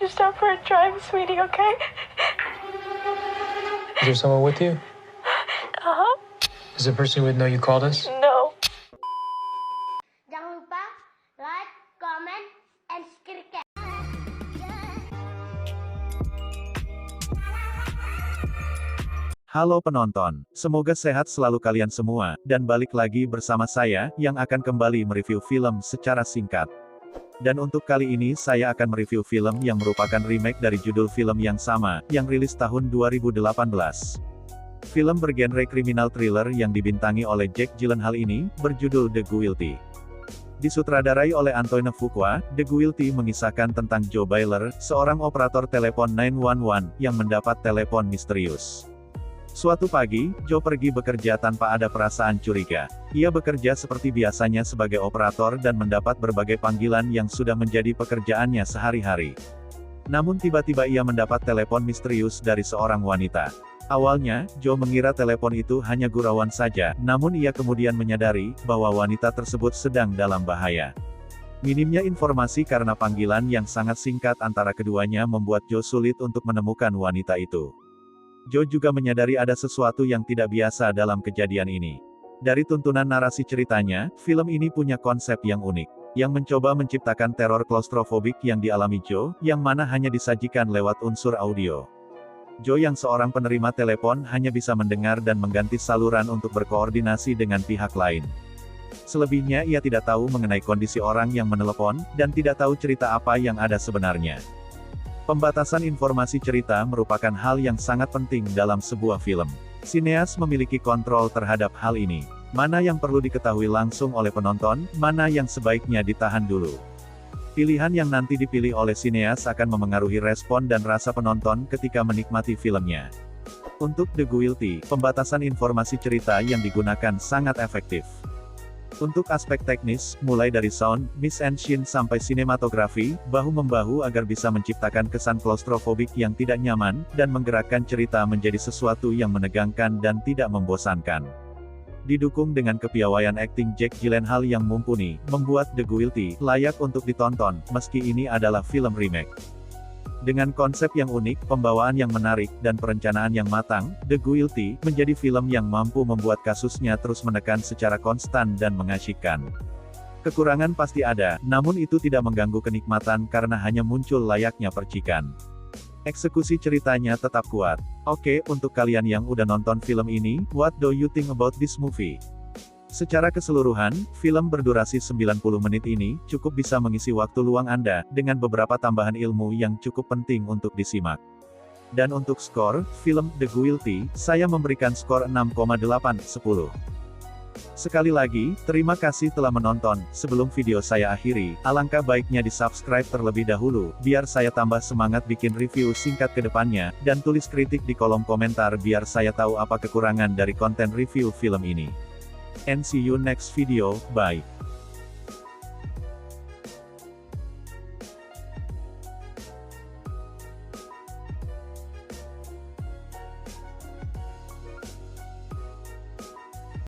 Just stop for a drive, sweetie, okay? Is there someone with you? Uh-huh. Is the person you would know you called us? No. Jangan lupa like, comment, and subscribe. Halo penonton, semoga sehat selalu kalian semua, dan balik lagi bersama saya, yang akan kembali mereview film secara singkat. Dan untuk kali ini saya akan mereview film yang merupakan remake dari judul film yang sama, yang rilis tahun 2018. Film bergenre kriminal thriller yang dibintangi oleh Jake Gyllenhaal ini, berjudul The Guilty. Disutradarai oleh Antoine Fuqua, The Guilty mengisahkan tentang Joe Baylor, seorang operator telepon 911, yang mendapat telepon misterius. Suatu pagi, Joe pergi bekerja tanpa ada perasaan curiga. Ia bekerja seperti biasanya sebagai operator dan mendapat berbagai panggilan yang sudah menjadi pekerjaannya sehari-hari. Namun tiba-tiba ia mendapat telepon misterius dari seorang wanita. Awalnya, Joe mengira telepon itu hanya gurauan saja, namun ia kemudian menyadari bahwa wanita tersebut sedang dalam bahaya. Minimnya informasi karena panggilan yang sangat singkat antara keduanya membuat Joe sulit untuk menemukan wanita itu. Joe juga menyadari ada sesuatu yang tidak biasa dalam kejadian ini. Dari tuntunan narasi ceritanya, film ini punya konsep yang unik, yang mencoba menciptakan teror klaustrofobik yang dialami Joe, yang mana hanya disajikan lewat unsur audio. Joe yang seorang penerima telepon hanya bisa mendengar dan mengganti saluran untuk berkoordinasi dengan pihak lain. Selebihnya ia tidak tahu mengenai kondisi orang yang menelepon, dan tidak tahu cerita apa yang ada sebenarnya. Pembatasan informasi cerita merupakan hal yang sangat penting dalam sebuah film. Sineas memiliki kontrol terhadap hal ini. Mana yang perlu diketahui langsung oleh penonton, mana yang sebaiknya ditahan dulu. Pilihan yang nanti dipilih oleh sineas akan memengaruhi respon dan rasa penonton ketika menikmati filmnya. Untuk The Guilty, pembatasan informasi cerita yang digunakan sangat efektif. Untuk aspek teknis, mulai dari sound, mix and scene sampai sinematografi, bahu-membahu agar bisa menciptakan kesan klaustrofobik yang tidak nyaman, dan menggerakkan cerita menjadi sesuatu yang menegangkan dan tidak membosankan. Didukung dengan kepiawaian akting Jake Gyllenhaal yang mumpuni, membuat The Guilty layak untuk ditonton, meski ini adalah film remake. Dengan konsep yang unik, pembawaan yang menarik, dan perencanaan yang matang, The Guilty menjadi film yang mampu membuat kasusnya terus menekan secara konstan dan mengasyikkan. Kekurangan pasti ada, namun itu tidak mengganggu kenikmatan karena hanya muncul layaknya percikan. Eksekusi ceritanya tetap kuat. Oke, untuk kalian yang udah nonton film ini, what do you think about this movie? Secara keseluruhan, film berdurasi 90 menit ini, cukup bisa mengisi waktu luang Anda, dengan beberapa tambahan ilmu yang cukup penting untuk disimak. Dan untuk skor, film The Guilty, saya memberikan skor 6,8/10. Sekali lagi, terima kasih telah menonton. Sebelum video saya akhiri, alangkah baiknya di-subscribe terlebih dahulu, biar saya tambah semangat bikin review singkat ke depannya, dan tulis kritik di kolom komentar biar saya tahu apa kekurangan dari konten review film ini. And see you next video, bye.